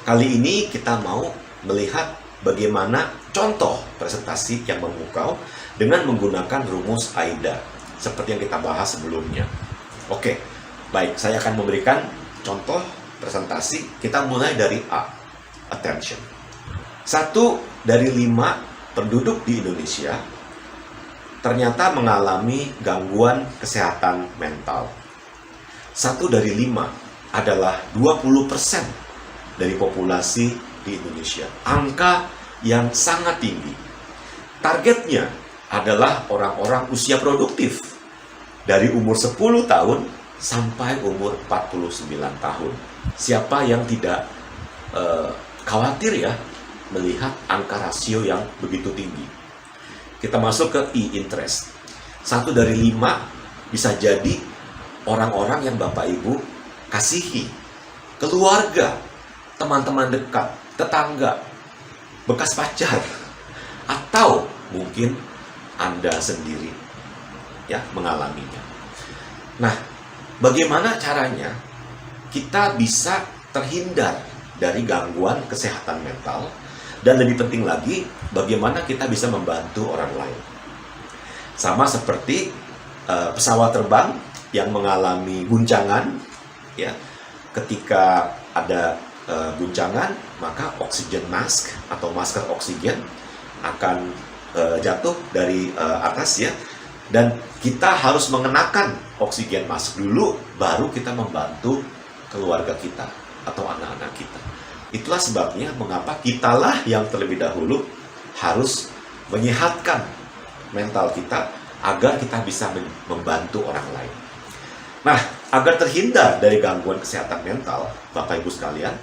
Kali ini kita mau melihat bagaimana contoh presentasi yang memukau dengan menggunakan rumus AIDA seperti yang kita bahas sebelumnya. Oke, baik, saya akan memberikan contoh presentasi. Kita mulai dari A, attention. 1 dari 5 penduduk di Indonesia ternyata mengalami gangguan kesehatan mental. 1 dari 5 adalah 20% dari populasi di Indonesia. Angka yang sangat tinggi. Targetnya adalah orang-orang usia produktif dari umur 10 tahun sampai umur 49 tahun. Siapa yang tidak khawatir ya melihat angka rasio yang begitu tinggi? Kita masuk ke E, interest. 1 dari 5 bisa jadi orang-orang yang Bapak Ibu kasihi, keluarga, teman-teman dekat, tetangga, bekas pacar, atau mungkin Anda sendiri ya mengalaminya. Nah, bagaimana caranya kita bisa terhindar dari gangguan kesehatan mental, dan lebih penting lagi, bagaimana kita bisa membantu orang lain. Sama seperti pesawat terbang yang mengalami guncangan, ya, ketika ada guncangan, maka oksigen mask atau masker oksigen akan jatuh dari atas ya, dan kita harus mengenakan oksigen mask dulu, baru kita membantu keluarga kita atau anak-anak kita. Itulah sebabnya mengapa kitalah yang terlebih dahulu harus menyehatkan mental kita agar kita bisa membantu orang lain. Nah, agar terhindar dari gangguan kesehatan mental, Bapak Ibu sekalian,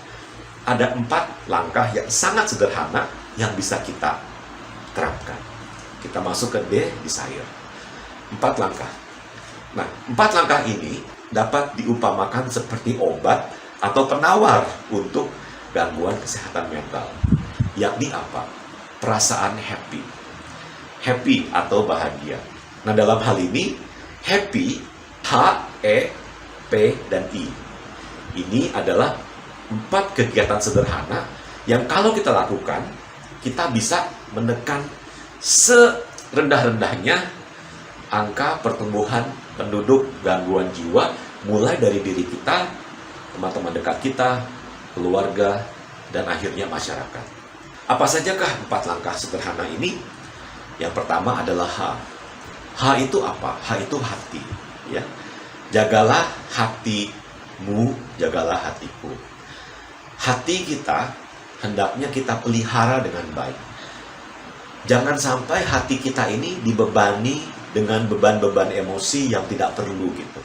ada 4 langkah yang sangat sederhana yang bisa kita terapkan. Kita masuk ke D, desire. 4 langkah. Nah, 4 langkah ini dapat diumpamakan seperti obat atau penawar untuk gangguan kesehatan mental. Yakni apa? Perasaan happy. Happy atau bahagia. Nah, dalam hal ini, happy, H, E, P, dan I. Ini adalah 4 kegiatan sederhana yang kalau kita lakukan, kita bisa menekan serendah-rendahnya angka pertumbuhan penduduk gangguan jiwa, mulai dari diri kita, teman-teman dekat kita, keluarga, dan akhirnya masyarakat. Apa sajakah 4 langkah sederhana ini? Yang pertama adalah H. H itu apa? H itu hati. Ya. Jagalah hatimu, jagalah hatiku. Hati kita hendaknya kita pelihara dengan baik. Jangan sampai hati kita ini dibebani dengan beban-beban emosi yang tidak perlu gitu.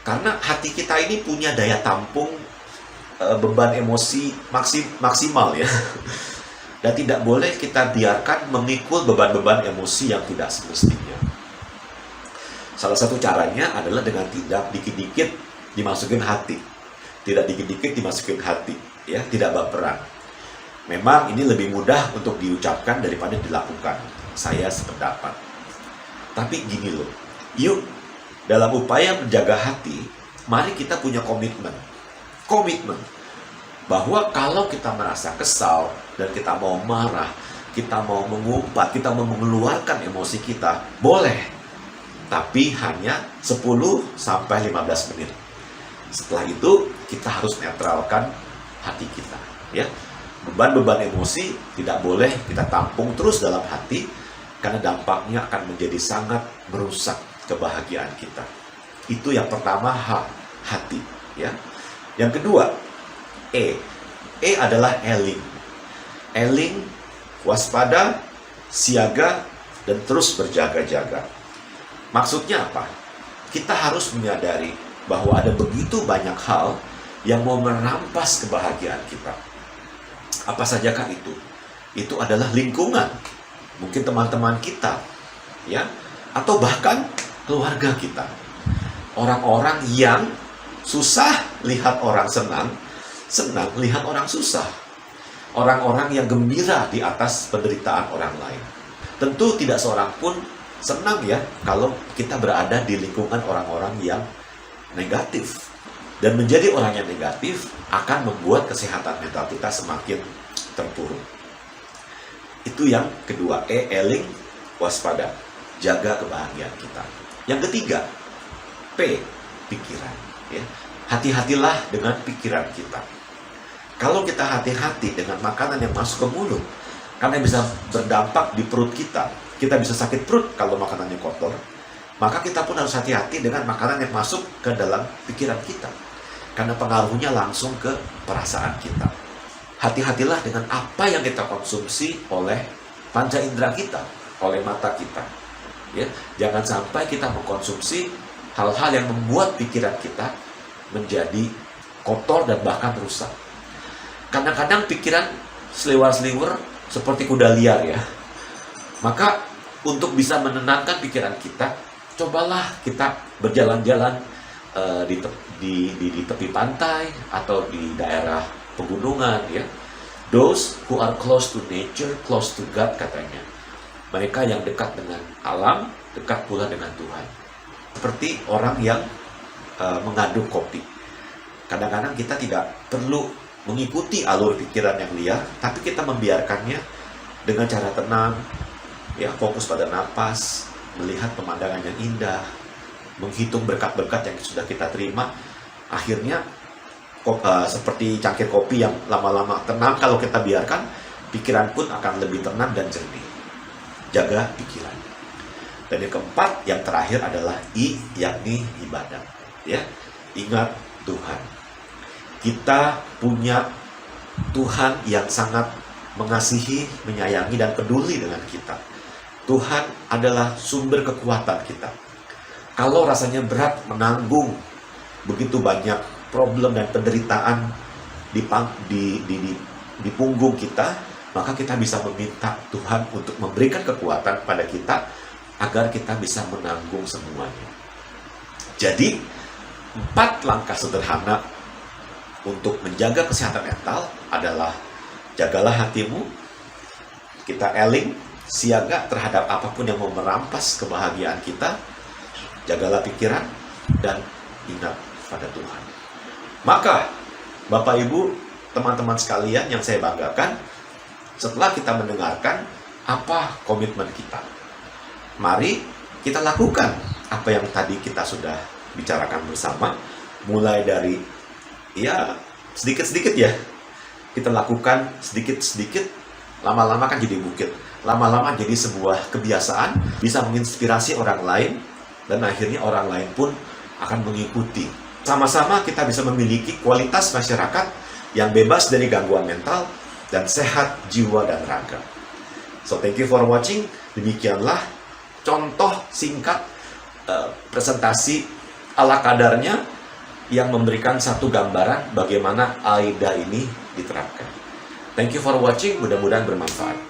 Karena hati kita ini punya daya tampung beban emosi maksimal ya. Dan tidak boleh kita biarkan memikul beban-beban emosi yang tidak semestinya. Salah satu caranya adalah dengan tidak dikit-dikit dimasukin hati. Tidak dikit-dikit dimasukin hati, ya, tidak baperan. Memang ini lebih mudah untuk diucapkan daripada dilakukan. Saya sependapat. Tapi gini loh, yuk dalam upaya menjaga hati, mari kita punya komitmen. Komitmen bahwa kalau kita merasa kesal dan kita mau marah, kita mau mengumpat, kita mau mengeluarkan emosi kita, boleh. Tapi hanya 10-15 menit. Setelah itu kita harus netralkan hati kita, ya. Beban-beban emosi tidak boleh kita tampung terus dalam hati, karena dampaknya akan menjadi sangat merusak kebahagiaan kita. Itu yang pertama, H, hati, ya. Yang kedua, E. E adalah eling. Eling, waspada, siaga, dan terus berjaga-jaga. Maksudnya apa? Kita harus menyadari bahwa ada begitu banyak hal yang mau merampas kebahagiaan kita. Apa sajakah itu? Itu adalah lingkungan, mungkin teman-teman kita, ya, atau bahkan keluarga kita. Orang-orang yang susah lihat orang senang, senang lihat orang susah. Orang-orang yang gembira di atas penderitaan orang lain. Tentu tidak seorang pun senang ya kalau kita berada di lingkungan orang-orang yang negatif. Dan menjadi orang yang negatif akan membuat kesehatan mental kita semakin terpuruk. Itu yang kedua, eling, waspada, jaga kebahagiaan kita. Yang ketiga, P, pikiran. Ya. Hati-hatilah dengan pikiran kita. Kalau kita hati-hati dengan makanan yang masuk ke mulut, karena bisa berdampak di perut kita bisa sakit perut kalau makanannya kotor, maka kita pun harus hati-hati dengan makanan yang masuk ke dalam pikiran kita. Karena pengaruhnya langsung ke perasaan kita. Hati-hatilah dengan apa yang kita konsumsi oleh panca indera kita, oleh mata kita. Ya, jangan sampai kita mengkonsumsi hal-hal yang membuat pikiran kita menjadi kotor dan bahkan rusak. Kadang-kadang pikiran seliwer-seliwer seperti kuda liar ya. Maka untuk bisa menenangkan pikiran kita, cobalah kita berjalan-jalan di tepi pantai atau di daerah pegunungan ya. Those who are close to nature, close to God katanya. Mereka yang dekat dengan alam, dekat pula dengan Tuhan. Seperti orang yang mengaduk kopi. Kadang-kadang kita tidak perlu mengikuti alur pikiran yang liar, tapi kita membiarkannya dengan cara tenang, ya, fokus pada napas, melihat pemandangan yang indah, menghitung berkat-berkat yang sudah kita terima. Akhirnya seperti cangkir kopi yang lama-lama tenang, kalau kita biarkan, pikiran pun akan lebih tenang dan jernih. Jaga pikiran. Dan yang keempat, yang terakhir adalah I, yakni ibadah. Ya, ingat Tuhan. Kita punya Tuhan yang sangat mengasihi, menyayangi, dan peduli dengan kita. Tuhan adalah sumber kekuatan kita. Kalau rasanya berat menanggung begitu banyak problem dan penderitaan di punggung kita, maka kita bisa meminta Tuhan untuk memberikan kekuatan pada kita agar kita bisa menanggung semuanya. Jadi, 4 langkah sederhana untuk menjaga kesehatan mental adalah: jagalah hatimu, kita eling, siaga terhadap apapun yang mau merampas kebahagiaan kita, jagalah pikiran, dan ingat pada Tuhan. Maka, Bapak Ibu, teman-teman sekalian yang saya banggakan, setelah kita mendengarkan apa komitmen kita, mari kita lakukan apa yang tadi kita sudah bicarakan bersama. Mulai dari, ya, sedikit-sedikit ya, kita lakukan sedikit-sedikit, lama-lama kan jadi bukit, lama-lama jadi sebuah kebiasaan, bisa menginspirasi orang lain, dan akhirnya orang lain pun akan mengikuti. Sama-sama kita bisa memiliki kualitas masyarakat yang bebas dari gangguan mental dan sehat jiwa dan raga. So, thank you for watching. Demikianlah contoh singkat presentasi ala kadarnya yang memberikan satu gambaran bagaimana AIDA ini diterapkan. Thank you for watching, mudah-mudahan bermanfaat.